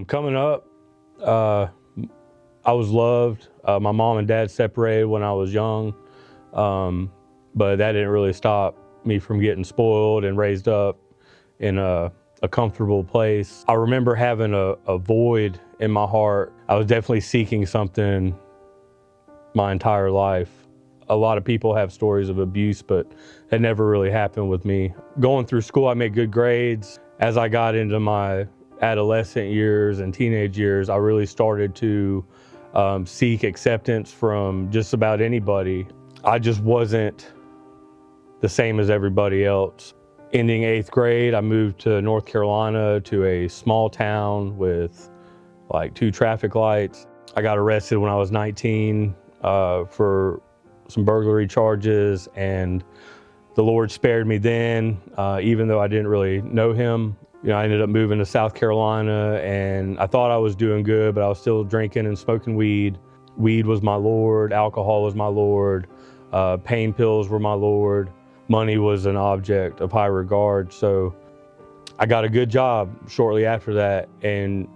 Coming up, I was loved. My mom and dad separated when I was young, but that didn't really stop me from getting spoiled and raised up in a comfortable place. I remember having a void in my heart. I was definitely seeking something my entire life. A lot of people have stories of abuse, but that never really happened with me. Going through school, I made good grades. As I got into my adolescent years and teenage years, I really started to seek acceptance from just about anybody. I just wasn't the same as everybody else. Ending 8th grade, I moved to North Carolina to a small town with like 2 traffic lights. I got arrested when I was 19 for some burglary charges, and the Lord spared me then, even though I didn't really know him. You know, I ended up moving to South Carolina, and I thought I was doing good, but I was still drinking and smoking weed. Weed was my Lord, alcohol was my Lord, pain pills were my Lord. Money was an object of high regard. So I got a good job shortly after that, and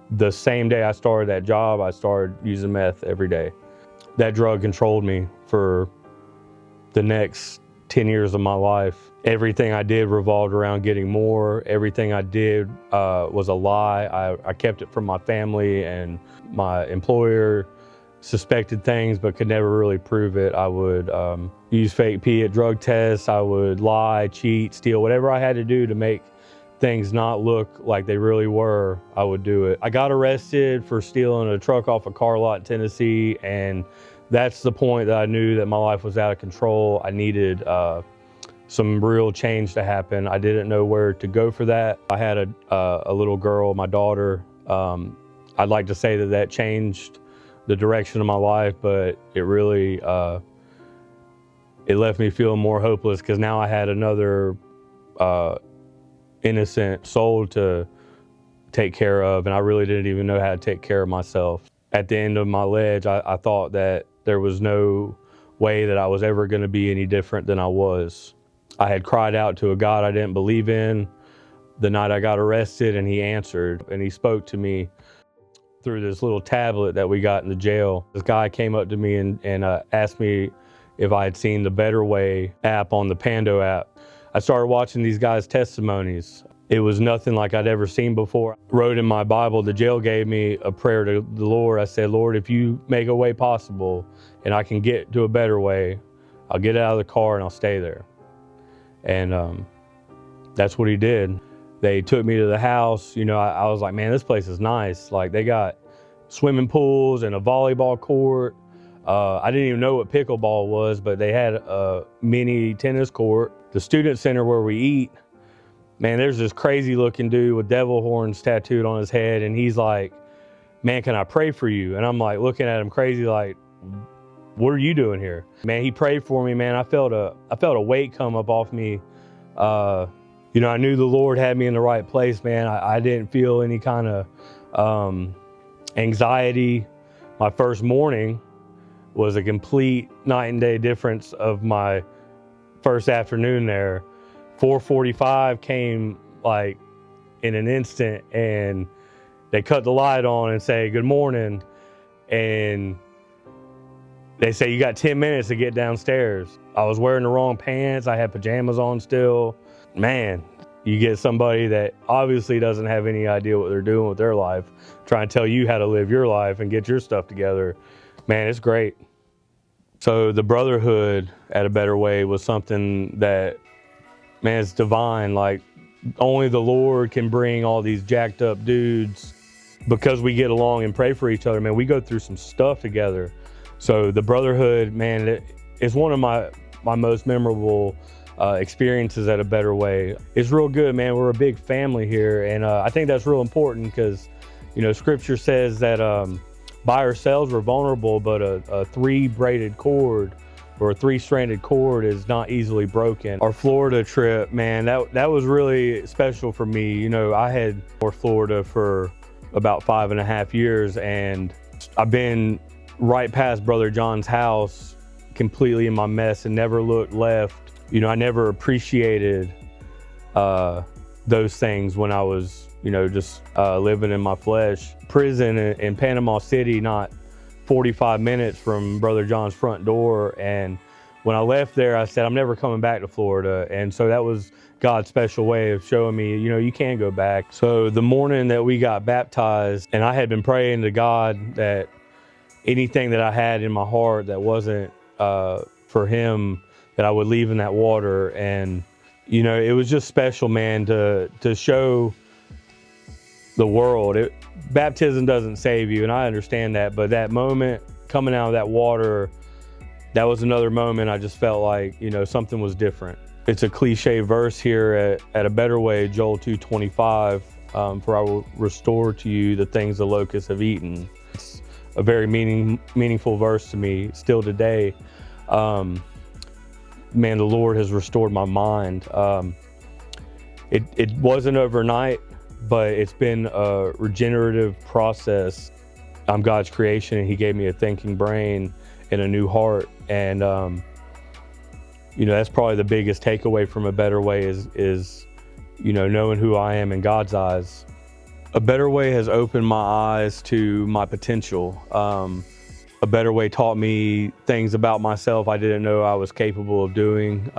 the same day I started that job, I started using meth every day. That drug controlled me for the next 10 years of my life. Everything I did revolved around getting more. Everything I did was a lie. I kept it from my family, and my employer suspected things but could never really prove it. I would use fake pee at drug tests. I would lie, cheat, steal, whatever I had to do to make things not look like they really were, I would do it. I got arrested for stealing a truck off a car lot in Tennessee, and that's the point that I knew that my life was out of control. I needed some real change to happen. I didn't know where to go for that. I had a little girl, my daughter. I'd like to say that changed the direction of my life, but it really, it left me feeling more hopeless, because now I had another innocent soul to take care of, and I really didn't even know how to take care of myself. At the end of my ledge, I thought that there was no way that I was ever going to be any different than I was. I had cried out to a God I didn't believe in the night I got arrested, and he answered, and he spoke to me through this little tablet that we got in the jail. This guy came up to me and asked me if I had seen the Better Way app on the Pando app. I started watching these guys' testimonies. It was nothing like I'd ever seen before. I wrote in my Bible, the jail gave me a prayer to the Lord. I said, Lord, if you make a way possible and I can get to a better way, I'll get out of the car and I'll stay there. And that's what he did. They took me to the house. You know, I was like, man, this place is nice. Like, they got swimming pools and a volleyball court. I didn't even know what pickleball was, but they had a mini tennis court. The student center where we eat, man, there's this crazy looking dude with devil horns tattooed on his head, and he's like, man, can I pray for you? And I'm like looking at him crazy, like, what are you doing here? Man, he prayed for me, man. I felt a weight come up off me. You know, I knew the Lord had me in the right place, man. I didn't feel any kind of anxiety. My first morning was a complete night and day difference of my first afternoon there. 4:45 came like in an instant, and they cut the light on and say, good morning. And they say, you got 10 minutes to get downstairs. I was wearing the wrong pants. I had pajamas on still. Man, you get somebody that obviously doesn't have any idea what they're doing with their life, trying to tell you how to live your life and get your stuff together. Man, it's great. So the brotherhood at A Better Way was something that, man, it's divine. Like, only the Lord can bring all these jacked up dudes, because we get along and pray for each other. Man, we go through some stuff together. So the brotherhood, man, it's one of my most memorable experiences at A Better Way. It's real good, man. We're a big family here, and I think that's real important, because, you know, Scripture says that by ourselves we're vulnerable, but a 3-braided cord or a 3-stranded cord is not easily broken. Our Florida trip, man, that was really special for me. You know, I had North Florida for about 5.5 years, and I've been right past Brother John's house, completely in my mess, and never looked left. You know, I never appreciated those things when I was, just living in my flesh. Prison in Panama City, not 45 minutes from Brother John's front door. And when I left there, I said, I'm never coming back to Florida. And so that was God's special way of showing me, you can go back. So the morning that we got baptized, and I had been praying to God that anything that I had in my heart that wasn't for him, that I would leave in that water. And, it was just special, man, to show the world. Baptism doesn't save you, and I understand that, but that moment coming out of that water, that was another moment I just felt like, something was different. It's a cliche verse here at A Better Way, Joel 2:25, for I will restore to you the things the locusts have eaten. It's a very meaningful verse to me still today. Man, the Lord has restored my mind. It wasn't overnight, but it's been a regenerative process. I'm God's creation, and he gave me a thinking brain and a new heart. And, that's probably the biggest takeaway from A Better Way is knowing who I am in God's eyes. A Better Way has opened my eyes to my potential. A Better Way taught me things about myself I didn't know I was capable of doing.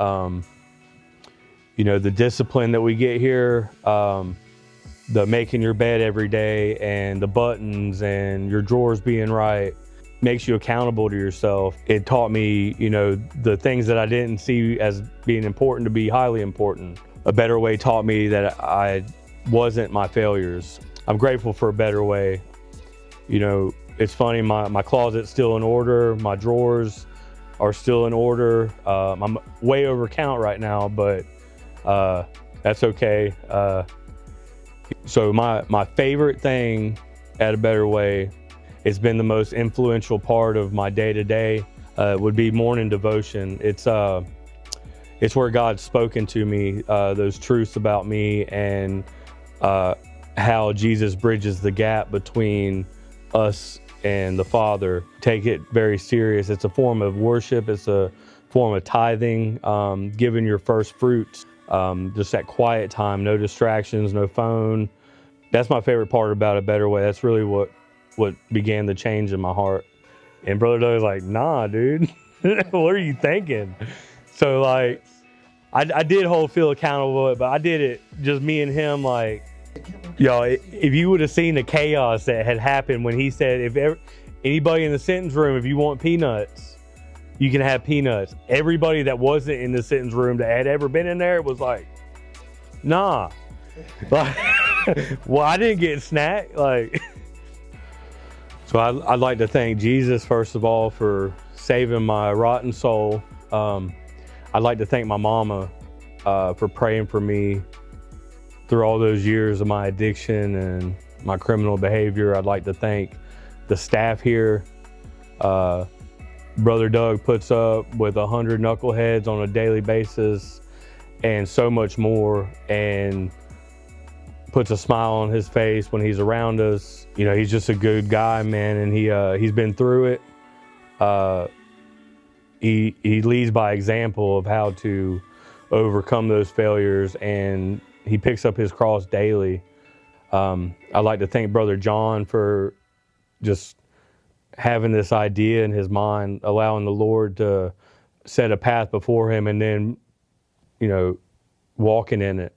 The discipline that we get here, the making your bed every day, and the buttons and your drawers being right, makes you accountable to yourself. It taught me, the things that I didn't see as being important to be highly important. A Better Way taught me that I wasn't my failures. I'm grateful for A Better Way. It's funny, my closet's still in order, my drawers are still in order. I'm way over count right now, but that's okay. So my favorite thing at A Better Way, it's been the most influential part of my day-to-day, would be morning devotion. It's where God's spoken to me, those truths about me, and how Jesus bridges the gap between us and the Father. Take it very serious. It's a form of worship. It's a form of tithing, giving your first fruits, just that quiet time, no distractions, no phone. That's my favorite part about A Better Way. That's really what began the change in my heart. And Brother Doug was like, nah, dude, what are you thinking? So like, I did feel accountable, but I did it just me and him. Like, y'all, if you would have seen the chaos that had happened when he said, anybody in the sentence room, if you want peanuts, you can have peanuts. Everybody that wasn't in the sentence room that had ever been in there was like, nah. Like, well, I didn't get snack. Like, so I'd like to thank Jesus, first of all, for saving my rotten soul. I'd like to thank my mama for praying for me through all those years of my addiction and my criminal behavior. I'd like to thank the staff here. Brother Doug puts up with 100 knuckleheads on a daily basis and so much more, and puts a smile on his face when he's around us. He's just a good guy, man, and he's been through it. He leads by example of how to overcome those failures, and he picks up his cross daily. I'd like to thank Brother John for just having this idea in his mind, allowing the Lord to set a path before him, and then, walking in it.